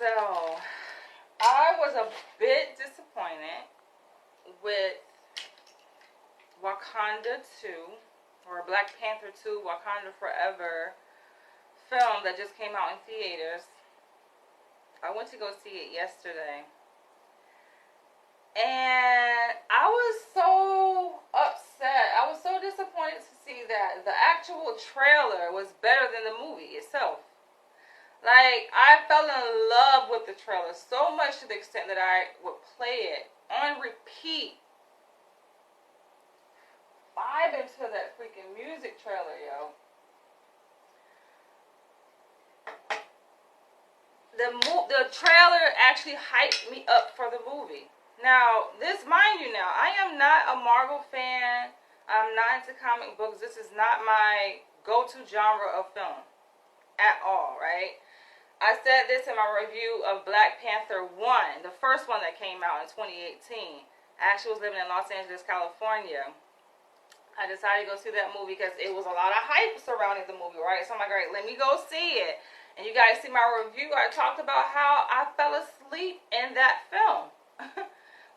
So, I was a bit disappointed with Wakanda 2, or Black Panther 2, Wakanda Forever film that just came out in theaters. I went to go see it yesterday. And I was so upset. I was so disappointed to see that the actual trailer was better than the movie itself. Like, I fell in love with the trailer so much to the extent that I would play it on repeat. Vibe into that freaking music trailer, yo. The trailer actually hyped me up for the movie. Now, mind you now, I am not a Marvel fan. I'm not into comic books. This is not my go-to genre of film at all, right? I said this in my review of Black Panther 1, the first one that came out in 2018. I actually was living in Los Angeles, California. I decided to go see that movie because it was a lot of hype surrounding the movie, right? So I'm like, all right, let me go see it. And you guys see my review, I talked about how I fell asleep in that film.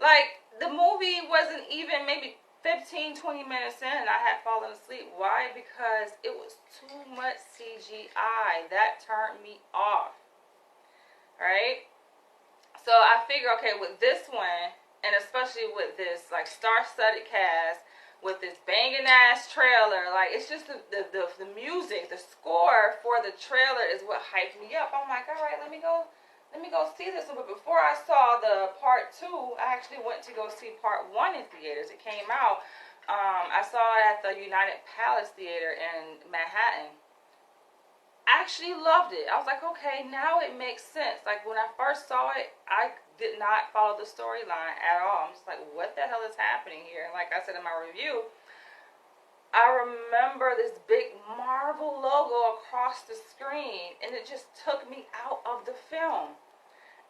Like, the movie wasn't even maybe 15, 20 minutes in and I had fallen asleep. Why? Because it was too much CGI. That turned me off. Right? So I figure, okay, with this one, and especially with this, like, star-studded cast, with this banging ass trailer, like, it's just the music, the score for the trailer is what hyped me up. I'm like, all right, let me go see this one. But before I saw the part 2, I actually went to go see part 1 in theaters. It came out. I saw it at the United Palace Theater in Manhattan. I actually loved it. I was like, okay, now it makes sense. Like, when I first saw it, I did not follow the storyline at all. I'm just like, what the hell is happening here? And like I said in my review, I remember this big Marvel logo across the screen, and it just took me out of the film.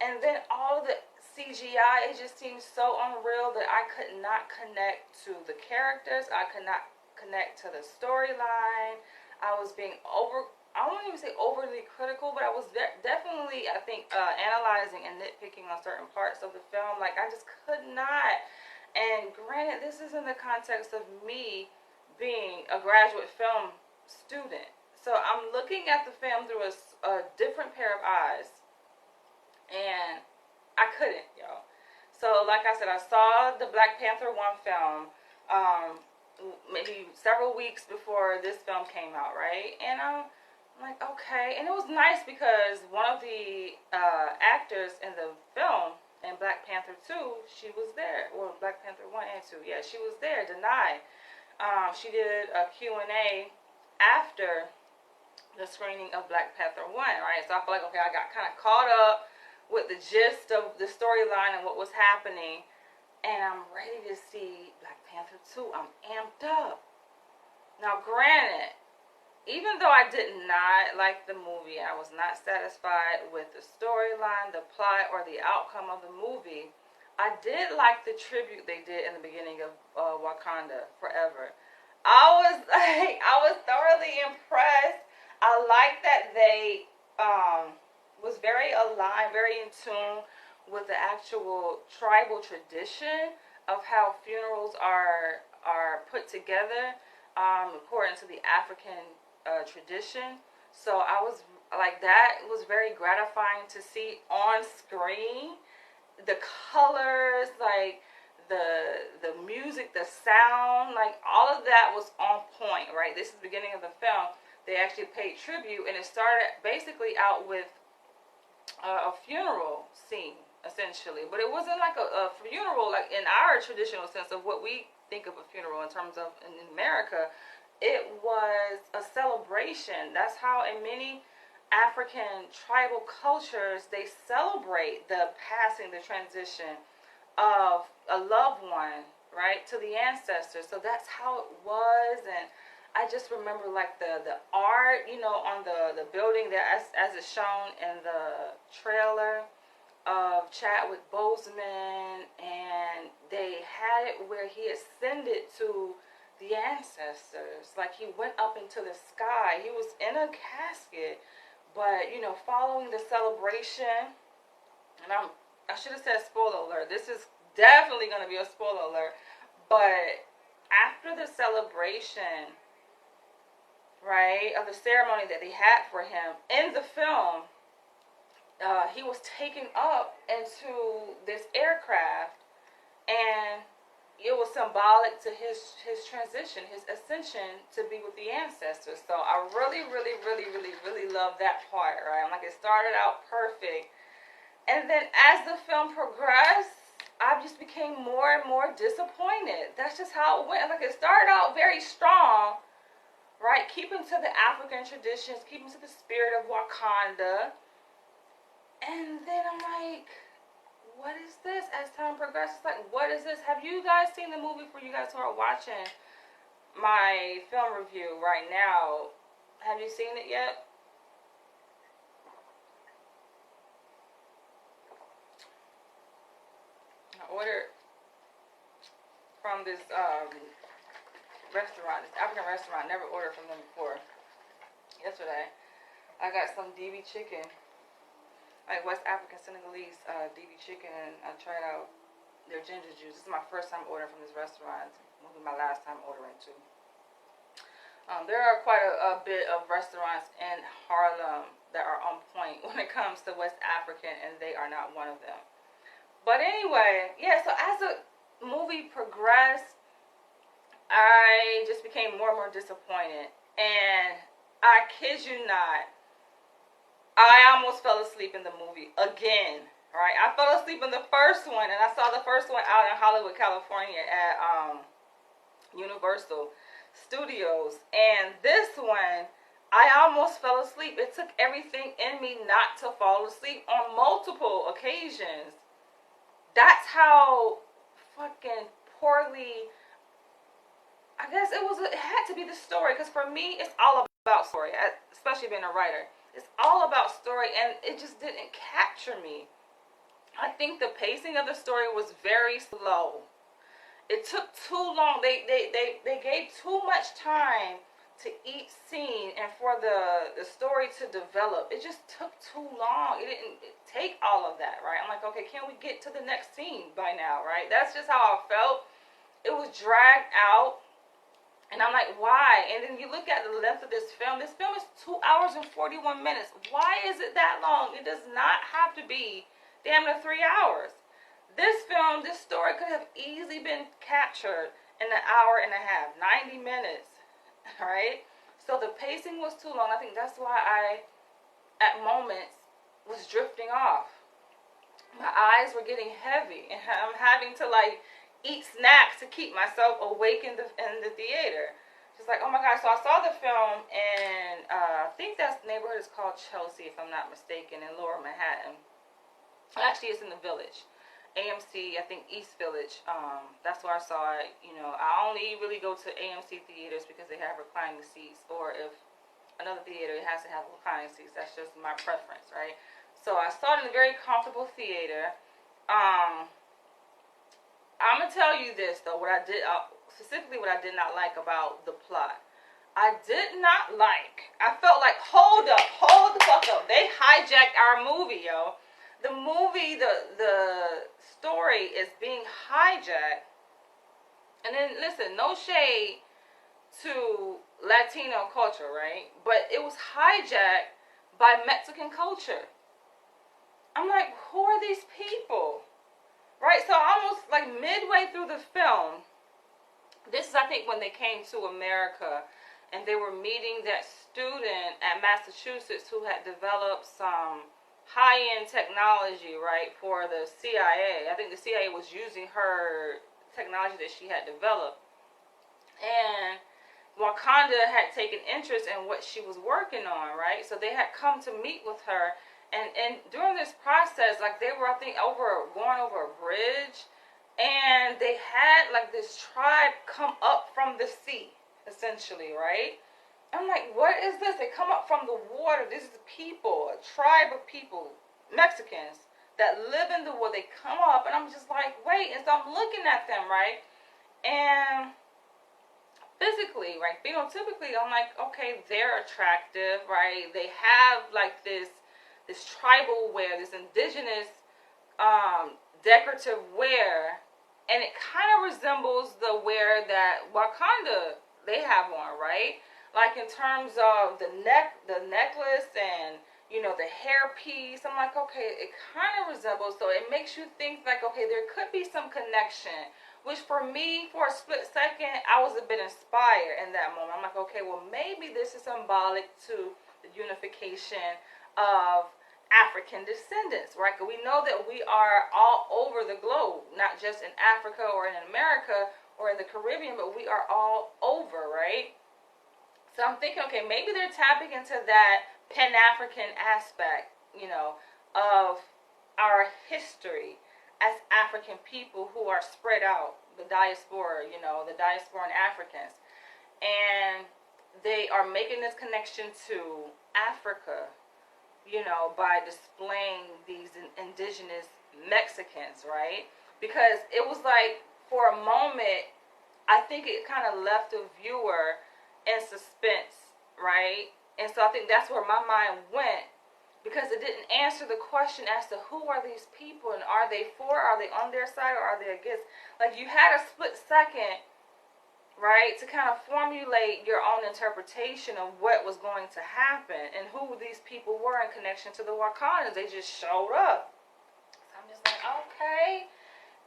And then all of the CGI, it just seemed so unreal that I could not connect to the characters. I could not connect to the storyline. I was being I won't even say overly critical, but I was definitely, I think, analyzing and nitpicking on certain parts of the film. Like, I just could not. And granted, this is in the context of me being a graduate film student. So I'm looking at the film through a different pair of eyes. And I couldn't, y'all. So, like I said, I saw the Black Panther 1 film maybe several weeks before this film came out, right? And I'm like, okay. And it was nice because one of the actors in the film, in Black Panther 2, she was there. Or Black Panther 1 and 2. Yeah, she was there, Denai. She did a Q&A after the screening of Black Panther 1, right? So I feel like, okay, I got kind of caught up with the gist of the storyline and what was happening. And I'm ready to see Black Panther 2. I'm amped up. Now, granted, even though I did not like the movie, I was not satisfied with the storyline, the plot, or the outcome of the movie, I did like the tribute they did in the beginning of Wakanda Forever. I was thoroughly impressed. I like that they was very aligned, very in tune with the actual tribal tradition of how funerals are put together according to the African tradition. So I was like, that was very gratifying to see on screen. The colors, like the music, the sound, like all of that was on point, right? This is the beginning of the film. They actually paid tribute, and it started basically out with a funeral scene, essentially. But it wasn't like a funeral like in our traditional sense of what we think of a funeral in terms of in America. It was a celebration. That's how in many African tribal cultures they celebrate the passing, the transition of a loved one, right, to the ancestors. So that's how it was. And I just remember like the art, you know, on the building that as it's shown in the trailer of Chadwick Boseman, and they had it where he ascended to the ancestors, like he went up into the sky. He was in a casket, but you know, following the celebration and I should have said spoiler alert. This is definitely going to be a spoiler alert. But after the celebration, right, of the ceremony that they had for him in the film, he was taken up into this aircraft, and it was symbolic to his transition, his ascension to be with the ancestors. So I really, really, really, really, really love that part, right? I'm like, it started out perfect, and then as the film progressed, I just became more and more disappointed. That's just how it went. Like, it started out very strong, right? Keeping to the African traditions, keeping to the spirit of Wakanda. And then I'm like, what is this? As time progresses, like, what is this? Have you guys seen the movie? For you guys who are watching my film review right now, have you seen it yet? I ordered from this restaurant, this African restaurant. Never ordered from them before. Yesterday, I got some DB chicken, like West African Senegalese DB chicken, and I tried out their ginger juice. This is my first time ordering from this restaurant. It will be my last time ordering too. There are quite a bit of restaurants in Harlem that are on point when it comes to West African, and they are not one of them. But anyway, yeah, so as the movie progressed, I just became more and more disappointed. And I kid you not, I almost fell asleep in the movie again. Right? I fell asleep in the first one, and I saw the first one out in Hollywood, California at Universal Studios. And this one, I almost fell asleep. It took everything in me not to fall asleep on multiple occasions. That's how fucking poorly, I guess it had to be the story, because for me, it's all about story, especially being a writer. It's all about story, and it just didn't capture me. I think the pacing of the story was very slow. It took too long. They gave too much time to each scene and for the story to develop. It just took too long. It didn't take all of that, right? I'm like, okay, can we get to the next scene by now, right? That's just how I felt. It was dragged out. And I'm like, why? And then you look at the length of this film. This film is 2 hours and 41 minutes. Why is it that long? It does not have to be damn near 3 hours. This film, this story could have easily been captured in an hour and a half, 90 minutes. Right? So the pacing was too long. I think that's why I, at moments, was drifting off. My eyes were getting heavy, and I'm having to like eat snacks to keep myself awake in the theater. Just like, oh my gosh. So I saw the film, and I think that neighborhood is called Chelsea, if I'm not mistaken, in Lower Manhattan. Actually, it's in the Village. AMC, I think East Village. That's where I saw it. You know, I only really go to AMC theaters because they have reclining seats, or if another theater, it has to have reclining seats. That's just my preference, right? So I saw it in a very comfortable theater. I'm gonna tell you this though. What I did, specifically, what I did not like about the plot. I did not like. I felt like, hold the fuck up. They hijacked our movie, yo. The movie, the story is being hijacked. And then, listen, no shade to Latino culture, right? But it was hijacked by Mexican culture. I'm like, who are these people? Right? So almost like midway through the film, this is, I think, when they came to America, and they were meeting that student at Massachusetts who had developed some high-end technology, right, for the CIA. I think the CIA was using her technology that she had developed. And Wakanda had taken interest in what she was working on, right? So they had come to meet with her. And during this process, like, they were, I think, going over a bridge. And they had, like, this tribe come up from the sea, essentially, right? I'm like, what is this? They come up from the water. This is people, a tribe of people, Mexicans, that live in the water. They come up, and I'm just like, wait. And so I'm looking at them, right? And physically, right, phenotypically, I'm like, okay, they're attractive, right? They have, like, this tribal wear, this indigenous decorative wear, and it kind of resembles the wear that Wakanda they have on, right? Like in terms of the necklace, and the hairpiece. I'm like, okay, it kind of resembles. So it makes you think like, okay, there could be some connection. Which for me, for a split second, I was a bit inspired in that moment. I'm like, okay, well maybe this is symbolic to the unification of African descendants, right? Because we know that we are all over the globe, not just in Africa or in America or in the Caribbean, but we are all over, right? So I'm thinking, okay, maybe they're tapping into that Pan-African aspect, of our history as African people who are spread out, the diaspora, the diasporan Africans. And they are making this connection to Africa, by displaying these indigenous Mexicans, right? Because it was like, for a moment, I think it kind of left the viewer in suspense, right? And so I think that's where my mind went, because it didn't answer the question as to who are these people, and are they for, are they on their side, or are they against? Like, you had a split second, right, to kind of formulate your own interpretation of what was going to happen and who these people were in connection to the Wakandans. They just showed up. So I'm just like, okay,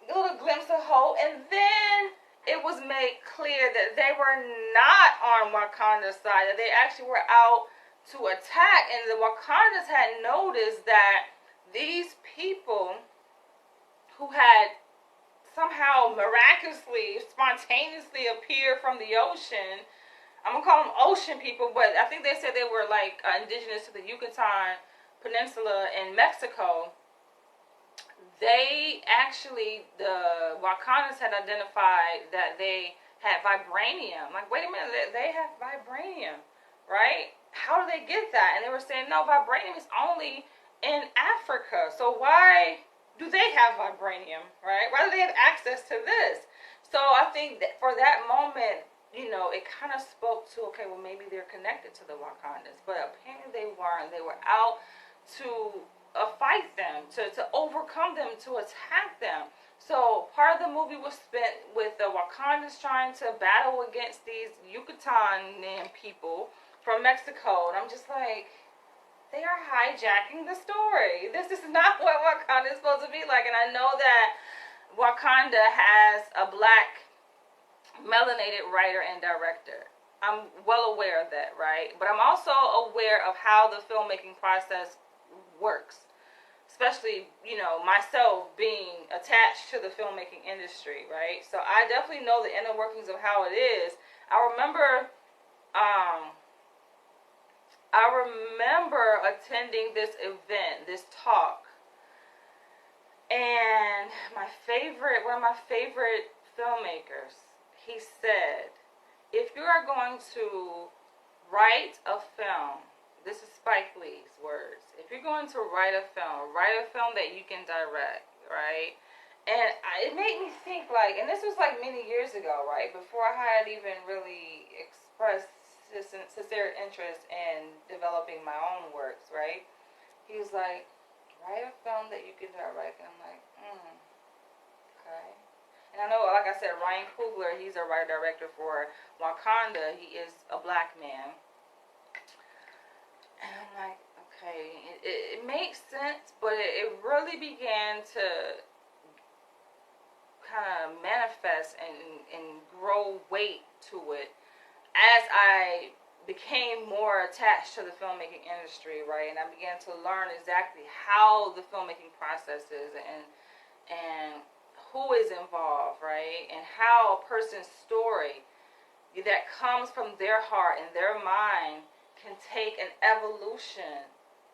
a little glimpse of hope. And then it was made clear that they were not on Wakanda's side, that they actually were out to attack. And the Wakandans had noticed that these people who had somehow miraculously, spontaneously appear from the ocean. I'm going to call them ocean people, but I think they said they were like indigenous to the Yucatan Peninsula in Mexico. They actually, the Wakandans had identified that they had vibranium. Like, wait a minute, they have vibranium, right? How do they get that? And they were saying, no, vibranium is only in Africa. So why do they have vibranium, right? Why do they have access to this? So I think that for that moment, it kind of spoke to, okay, well, maybe they're connected to the Wakandans. But apparently they weren't. They were out to fight them, to overcome them, to attack them. So part of the movie was spent with the Wakandans trying to battle against these Yucatan people from Mexico. And I'm just like, they are hijacking the story. This is not what Wakanda is supposed to be like. And I know that Wakanda has a black melanated writer and director. I'm well aware of that, right? But I'm also aware of how the filmmaking process works. Especially, myself being attached to the filmmaking industry, right? So I definitely know the inner workings of how it is. I remember attending this event, this talk, and one of my favorite filmmakers, he said, if you are going to write a film, this is Spike Lee's words, if you're going to write a film that you can direct, right? And it made me think, like, and this was like many years ago, right, before I had even really expressed sincere interest in developing my own works, right? He was like, write a film that you can direct. And I'm like, okay. And I know, like I said, Ryan Coogler, he's a writer-director for Wakanda. He is a black man. And I'm like, okay, it makes sense, but it really began to kind of manifest and grow weight to it as I became more attached to the filmmaking industry, right? And I began to learn exactly how the filmmaking process is, and who is involved, right? And how a person's story that comes from their heart and their mind can take an evolution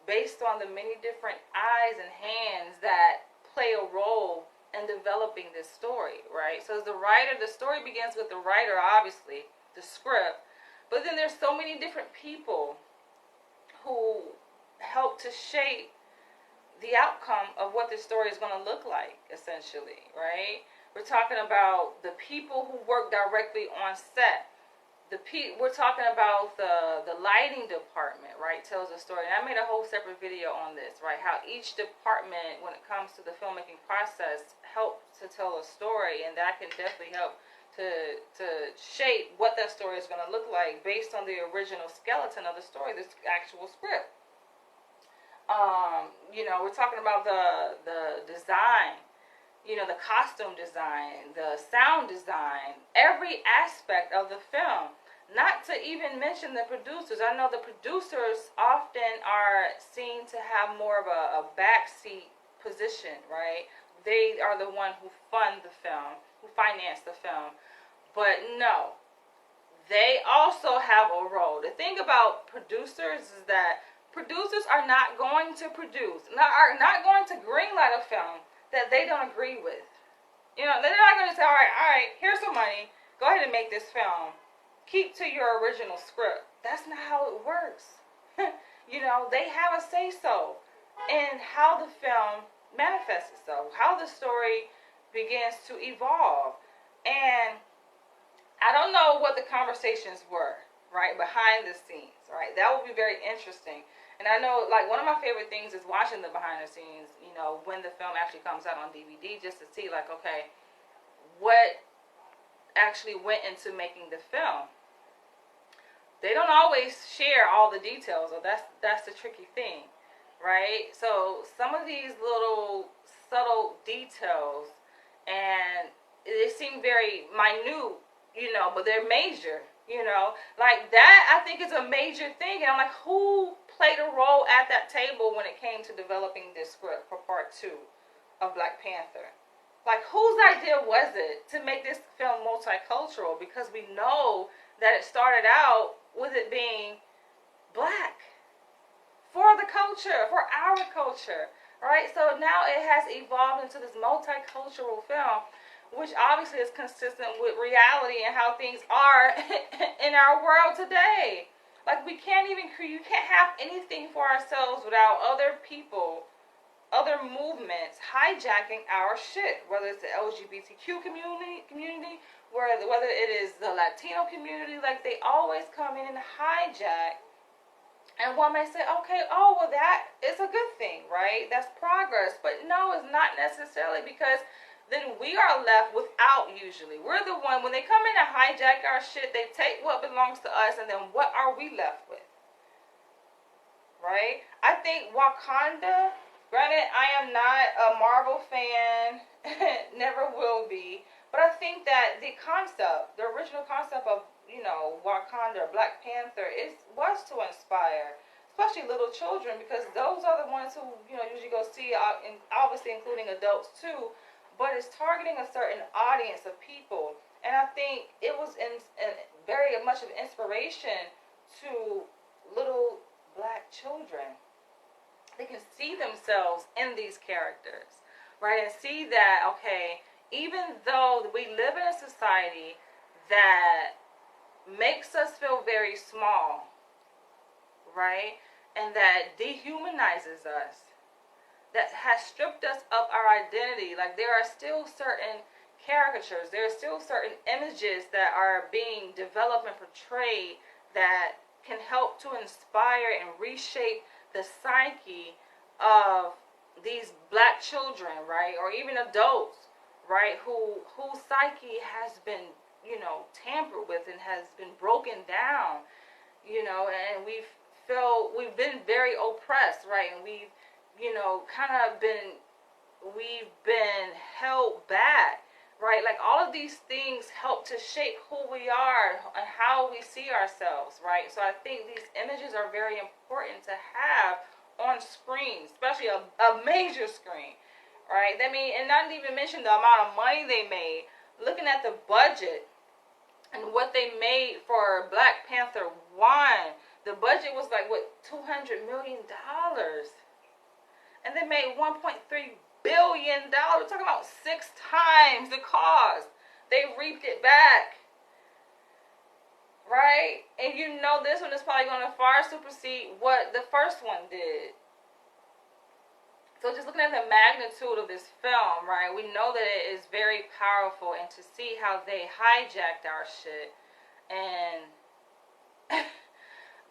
based on the many different eyes and hands that play a role in developing this story, right? So as the writer, the story begins with the writer, obviously, the script, but then there's so many different people who help to shape the outcome of what the story is going to look like, essentially, right? We're talking about the people who work directly on set, we're talking about the lighting department, right? Tells a story. And I made a whole separate video on this, right? How each department, when it comes to the filmmaking process, helps to tell a story, and that can definitely help to shape what that story is going to look like based on the original skeleton of the story, this actual script. We're talking about the design, the costume design, the sound design, every aspect of the film. Not to even mention the producers. I know the producers often are seen to have more of a backseat position, right? They are the one who fund the film, who finance the film. But no, they also have a role. The thing about producers is that producers are not going to are not going to greenlight a film that they don't agree with. They're not going to say, all right, here's some money. Go ahead and make this film. Keep to your original script. That's not how it works. They have a say-so in how the film manifests itself, how the story begins to evolve. And I don't know what the conversations were, right, behind the scenes, right? That would be very interesting. And I know, like, one of my favorite things is watching the behind the scenes, when the film actually comes out on DVD, just to see, like, okay, what actually went into making the film. They don't always share all the details, or that's the tricky thing, right? So some of these little subtle details, and they seem very minute, but they're major, like that. I think is a major thing, and I'm like, who played a role at that table when it came to developing this script for part 2 of Black Panther? Like, whose idea was it to make this film multicultural? Because we know that it started out with it being black, for the culture, for our culture, right? So now it has evolved into this multicultural film, which obviously is consistent with reality and how things are in our world today. Like, you can't have anything for ourselves without other people, other movements hijacking our shit, whether it's the LGBTQ community, whether it is the Latino community. Like, they always come in and hijack. And one may say, okay, well, that is a good thing, right? That's progress. But no, it's not necessarily, because then we are left without, usually. We're the one, when they come in and hijack our shit, they take what belongs to us, and then what are we left with? Right? I think Wakanda, granted, I am not a Marvel fan, never will be, but I think that the original concept of, Wakanda, Black Panther, was to inspire, especially little children, because those are the ones who, usually go see, and obviously including adults too, but it's targeting a certain audience of people. And I think it was very much of inspiration to little black children. They can see themselves in these characters, right? And see that, okay, even though we live in a society that makes us feel very small, right? And that dehumanizes us, that has stripped us of our identity. Like, there are still certain caricatures, there are still certain images that are being developed and portrayed that can help to inspire and reshape the psyche of these black children, right? Or even adults, right? Whose psyche has been, tampered with and has been broken down, and we've been very oppressed, right? And we've, we've been held back, right? Like, all of these things help to shape who we are and how we see ourselves, right? So I think these images are very important to have on screen, especially a major screen, right? I mean, and not even mention the amount of money they made. Looking at the budget and what they made for Black Panther 1, the budget was like, what, $200 million? And they made $1.3 billion. We're talking about 6 times the cost. They reaped it back, right? And this one is probably going to far supersede what the first one did. So just looking at the magnitude of this film, right, we know that it is very powerful, and to see how they hijacked our shit And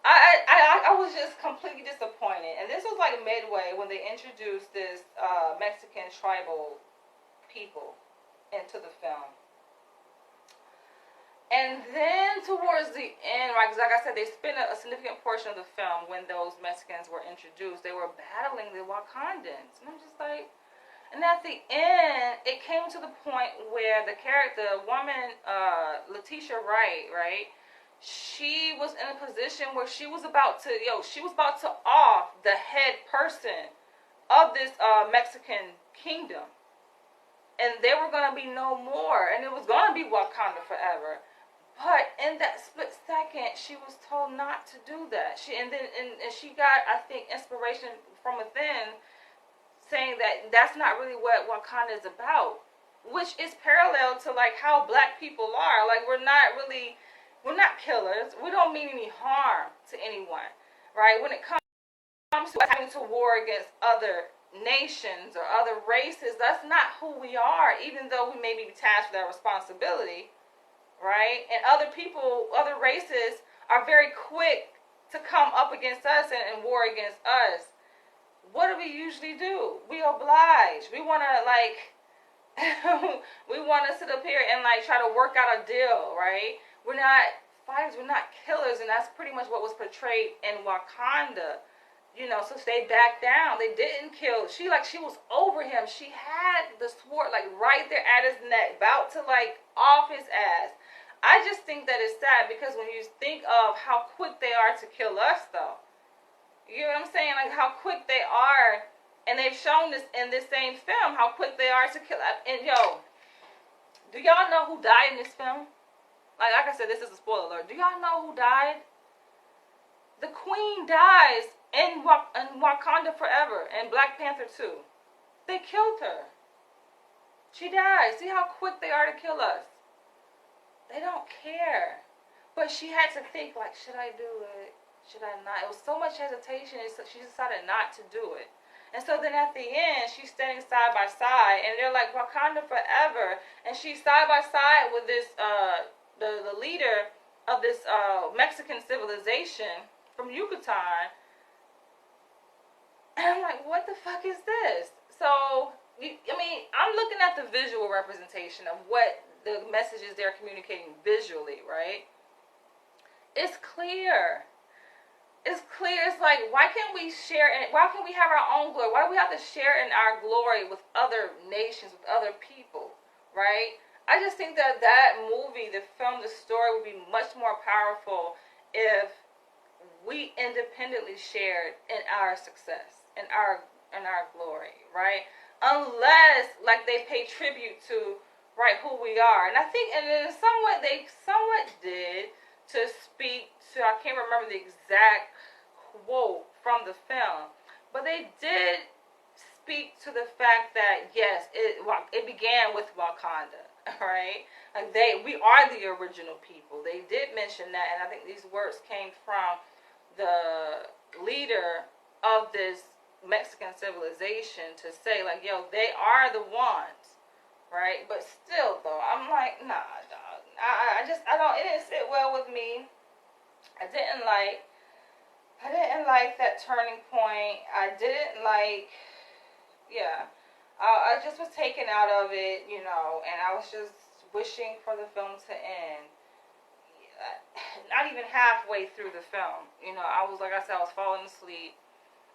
I was just completely disappointed. And this was like midway when they introduced this Mexican tribal people into the film. And then towards the end, right, because like I said, they spent a significant portion of the film when those Mexicans were introduced. They were battling the Wakandans. And I'm just like, and at the end, it came to the point where the character, woman, Letitia Wright, right, she was in a position where she was about to, she was about to off the head person of this Mexican kingdom. And there were going to be no more. And it was going to be Wakanda forever. But in that split second, she was told not to do that. And she got, I think, inspiration from within, saying that that's not really what Wakanda is about, which is parallel to like how black people are. Like we're not killers. We don't mean any harm to anyone, right? When it comes to having to war against other nations or other races, that's not who we are. Even though we may be tasked with that responsibility. Right? And other people, other races are very quick to come up against us and war against us. What do we usually do? We oblige. We want to we want to sit up here and like try to work out a deal, right? We're not fighters, we're not killers, and that's pretty much what was portrayed in Wakanda. So they backed down. They didn't kill. She was over him. She had the sword like right there at his neck, about to like off his ass. I just think that it's sad because when you think of how quick they are to kill us, though, you know what I'm saying? Like how quick they are, and they've shown this in this same film, how quick they are to kill us. And do y'all know who died in this film? Like I said, this is a spoiler alert. Do y'all know who died? The Queen dies in Wakanda Forever and Black Panther 2. They killed her. She died. See how quick they are to kill us. They don't care. But she had to think, like, should I do it? Should I not? It was so much hesitation, she decided not to do it. And so then at the end, she's standing side by side, and they're like, Wakanda forever. And she's side by side with this, the leader of this Mexican civilization from Yucatan. And I'm like, what the fuck is this? So, I'm looking at the visual representation of what the messages they're communicating visually, right? It's clear. It's clear. It's like, why can't we share, and why can't we have our own glory? Why do we have to share in our glory with other nations, with other people, right? I just think that movie, the film, the story would be much more powerful if we independently shared in our success, in our glory, right? Unless, like, they pay tribute to, right, who we are. And I think, and in they somewhat did, to speak to, I can't remember the exact quote from the film, but they did speak to the fact that, yes, it began with Wakanda, right? Like, we are the original people. They did mention that, and I think these words came from the leader of this Mexican civilization to say, like, they are the ones, right? But still, though, I'm like, nah, dog. It didn't sit well with me. I didn't like that turning point. I didn't like, I just was taken out of it, and I was just wishing for the film to end. Not even halfway through the film, I was, like I said, I was falling asleep.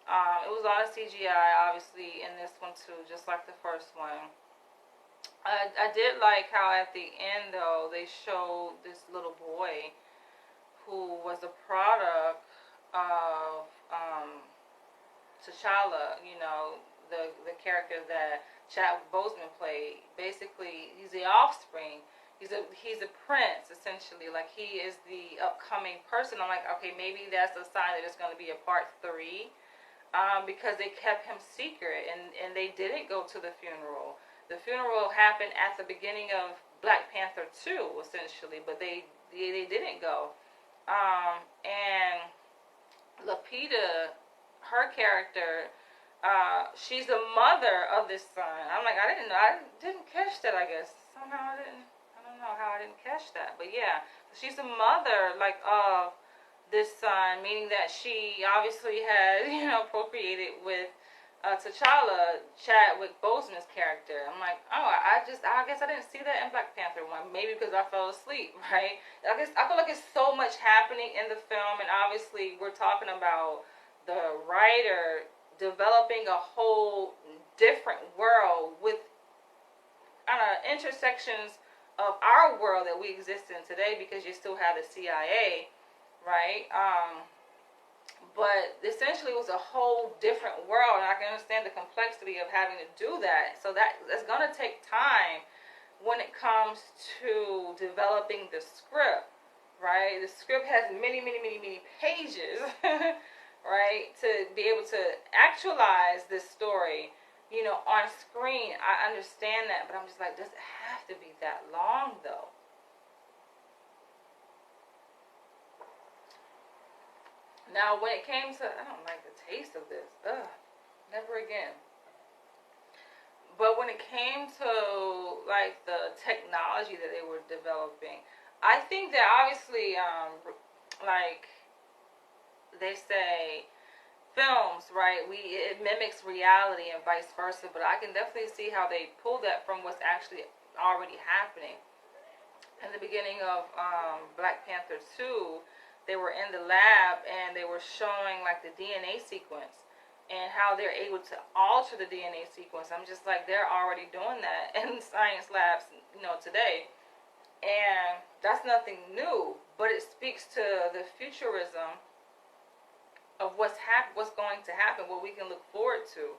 It was a lot of CGI, obviously, in this one too, just like the first one. I did like how at the end, though, they showed this little boy who was a product of T'Challa, the character that Chadwick Boseman played. Basically, he's the offspring. He's a prince, essentially. Like, he is the upcoming person. I'm like, okay, maybe that's a sign that it's going to be a part 3, because they kept him secret, and they didn't go to the funeral. The funeral happened at the beginning of Black Panther 2, essentially, but they didn't go. And Lupita, her character, she's the mother of this son. I'm like, I didn't catch that, I guess. Somehow I don't know how I didn't catch that, but yeah, she's the mother, like, of this son, meaning that she obviously had, procreated with T'Challa, Chadwick Boseman's character. I'm like, oh, I guess I didn't see that in Black Panther 1. Maybe because I fell asleep, right? I feel like it's so much happening in the film, and obviously we're talking about the writer developing a whole different world with intersections of our world that we exist in today, because you still have the CIA, right? But essentially it was a whole different world, and I can understand the complexity of having to do that. So that's going to take time when it comes to developing the script, right? The script has many, many, many, many pages, right, to be able to actualize this story, on screen. I understand that, but I'm just like, does it have to be that long, though? Now, when it came to, I don't like the taste of this. Ugh, never again. But when it came to, like, the technology that they were developing, I think that obviously, like, they say, films, right, it mimics reality and vice versa, but I can definitely see how they pull that from what's actually already happening. In the beginning of Black Panther 2, they were in the lab and they were showing like the DNA sequence and how they're able to alter the DNA sequence. I'm just like, they're already doing that in science labs, today. And that's nothing new, but it speaks to the futurism of what's going to happen, what we can look forward to.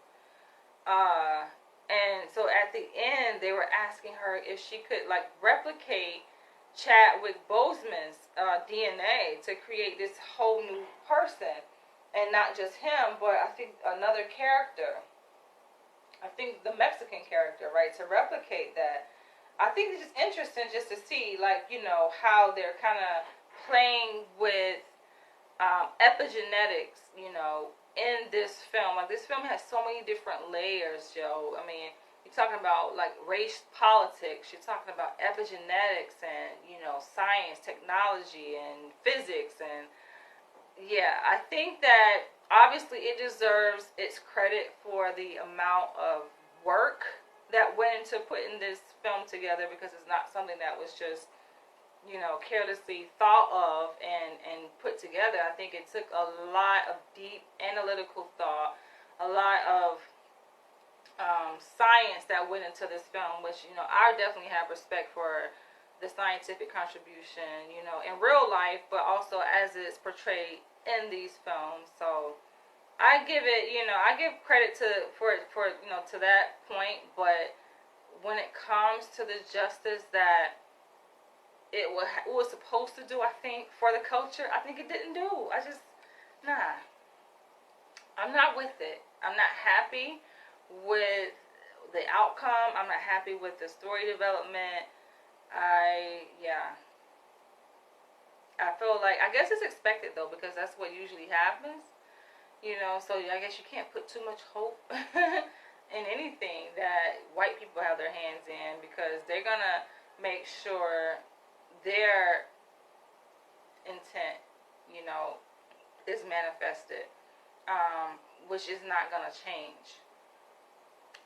And so at the end, they were asking her if she could like replicate Chadwick Boseman's DNA to create this whole new person, and not just him, but I think another character. I think the Mexican character, right, to replicate that. I think it's just interesting just to see, like, how they're kind of playing with epigenetics, in this film. Like, this film has so many different layers, Joe. I mean, you're talking about like race politics, you're talking about epigenetics and, science, technology, and physics. And yeah, I think that obviously it deserves its credit for the amount of work that went into putting this film together, because it's not something that was just, carelessly thought of and put together. I think it took a lot of deep analytical thought, a lot of science that went into this film, which, I definitely have respect for the scientific contribution, in real life, but also as it's portrayed in these films. So I give it, I give credit for to that point, but when it comes to the justice that it was supposed to do, I think, for the culture, I think it didn't do. Nah. I'm not with it. I'm not happy with the outcome. I'm not happy with the story development. I feel like, I guess it's expected though, because that's what usually happens, so I guess you can't put too much hope in anything that white people have their hands in, because they're gonna make sure their intent, is manifested, which is not gonna change.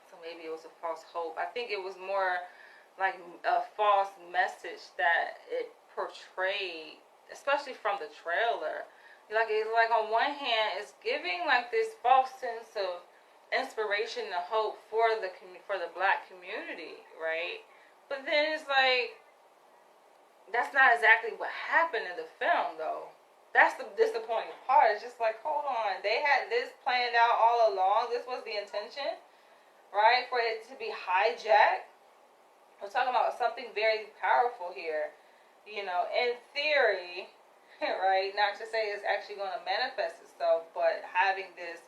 So maybe it was a false hope. I think it was more like a false message that it portrayed, especially from the trailer. It's like on one hand, it's giving like this false sense of inspiration and hope for the Black community, right? But then it's like, that's not exactly what happened in the film, though. That's the disappointing part. It's just like, hold on, they had this planned out all along. This was the intention, right? For it to be hijacked. We're talking about something very powerful here, in theory, right? Not to say it's actually going to manifest itself, but having this,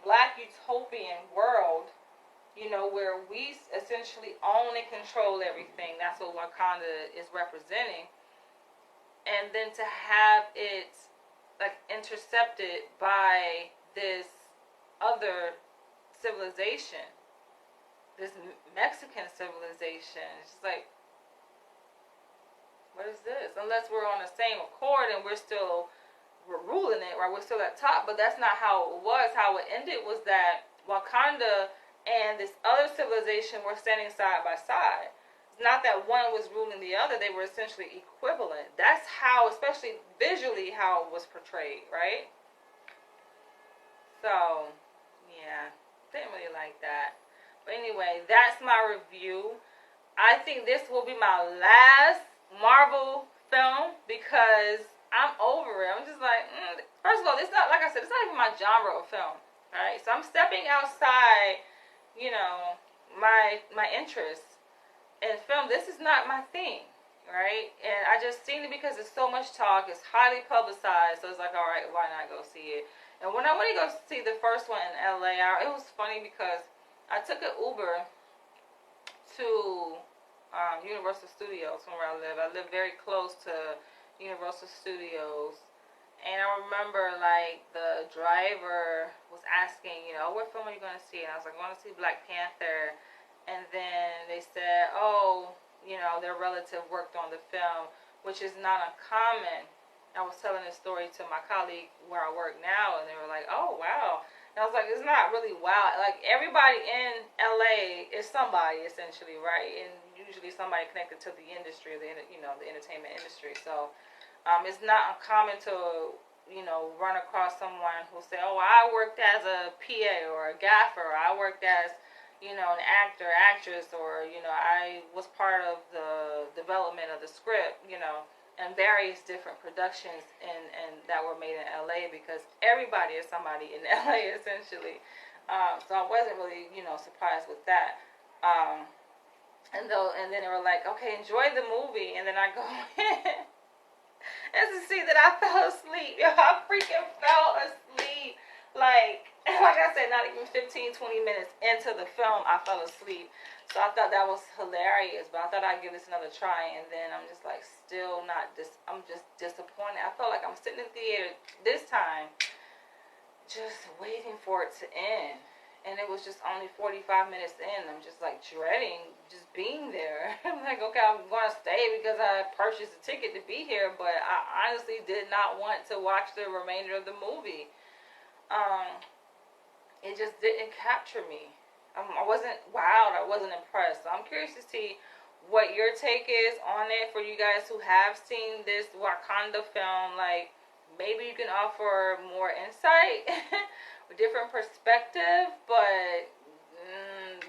Black utopian world, where we essentially own and control everything. That's what Wakanda is representing. And then to have it, like, intercepted by this other civilization, this Mexican civilization. It's just like, what is this? Unless we're on the same accord and we're ruling it, right? We're still at top, but that's not how it was. How it ended was that Wakanda and this other civilization were standing side by side. It's not that one was ruling the other; they were essentially equivalent. That's how, especially visually, how it was portrayed, right? So, yeah, didn't really like that. But anyway, that's my review. I think this will be my last Marvel film because I'm over it. I'm just like, first of all, it's not, like I said, it's not even my genre of film. Alright, so I'm stepping outside, you know, my interests in film. This is not my thing, right? And I just seen it because it's so much talk. It's highly publicized, so it's like, all right, why not go see it? And when I went to go see the first one in LA, it was funny because I took an Uber to Universal Studios from where I live. I live very close to Universal Studios. And I remember, like, the driver was asking, you know, what film are you going to see? And I was like, I want to see Black Panther. And then they said, oh, you know, their relative worked on the film, which is not uncommon. I was telling this story to my colleague where I work now, and they were like, oh, wow. And I was like, it's not really wow. Like, everybody in LA is somebody, essentially, right? And usually somebody connected to the industry, the entertainment industry. So it's not uncommon to, you know, run across someone who say, oh, I worked as a PA or a gaffer, or I worked as, you know, an actor, actress, or, you know, I was part of the development of the script, you know, and various different productions and that were made in LA, because everybody is somebody in LA, essentially. So I wasn't really, you know, surprised with that. And then they were like, okay, enjoy the movie. And then I go in and to see that I fell asleep. Yo, I freaking fell asleep. Like I said, not even 15, 20 minutes into the film, I fell asleep. So I thought that was hilarious, but I thought I'd give this another try, and then I'm just like, still not, I'm just disappointed. I felt like I'm sitting in the theater this time, just waiting for it to end. And it was just only 45 minutes in. I'm just like dreading just being there. I'm like, okay, I'm going to stay because I purchased a ticket to be here, but I honestly did not want to watch the remainder of the movie. It just didn't capture me. I wasn't wowed. I wasn't impressed. So I'm curious to see what your take is on it for you guys who have seen this Wakanda film. Like, maybe you can offer more insight, a different perspective, but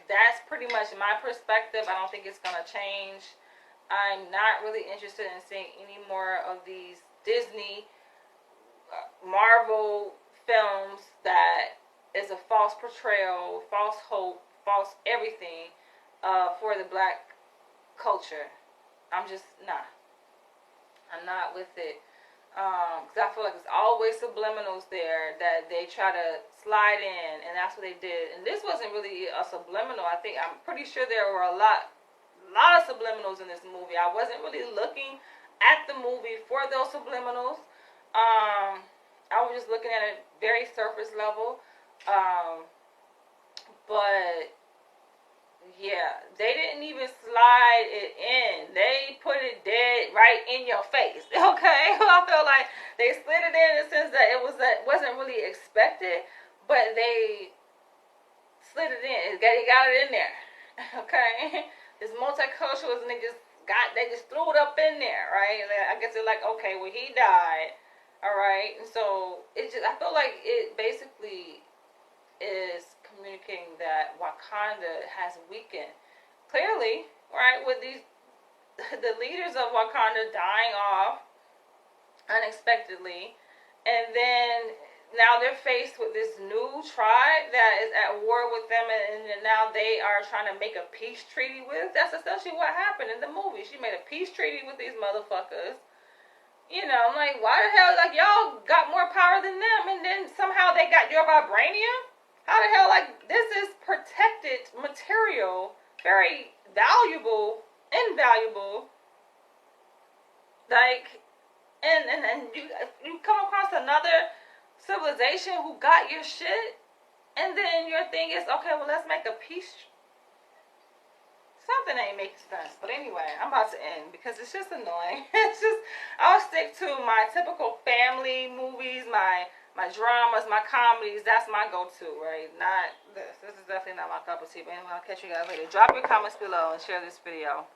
that's pretty much my perspective. I don't think it's going to change. I'm not really interested in seeing any more of these Disney, Marvel films that is a false portrayal, false hope, false everything for the black culture. I'm just not. I'm not with it. Because I feel like there's always subliminals there that they try to slide in, and that's what they did. And this wasn't really a subliminal. I'm pretty sure there were a lot of subliminals in this movie. I wasn't really looking at the movie for those subliminals. I was just looking at it very surface level. But yeah, they didn't even slide it in. They put it dead right in your face. Okay, I feel like they slid it in the sense that it wasn't really expected, but they slid it in. They got it in there. Okay, this multiculturalism, they just threw it up in there, right? I guess they're like, okay, well, he died, all right, and so I feel like it basically is communicating that Wakanda has weakened. Clearly, right, with the leaders of Wakanda dying off unexpectedly, and then now they're faced with this new tribe that is at war with them, and now they are trying to make a peace treaty with. That's essentially what happened in the movie. She made a peace treaty with these motherfuckers. You know, I'm like, why the hell, like, y'all got more power than them, and then somehow they got your vibranium? How the hell, like, this is protected material, very valuable, invaluable, like, and you come across another civilization who got your shit, and then your thing is, okay, well, let's make a peace something ain't making sense. But anyway, I'm about to end because it's just annoying. It's just, I'll stick to my typical family movies, my dramas, my comedies. That's my go-to, right? Not this. This is definitely not my cup of tea. But anyway, I'll catch you guys later. Drop your comments below and share this video.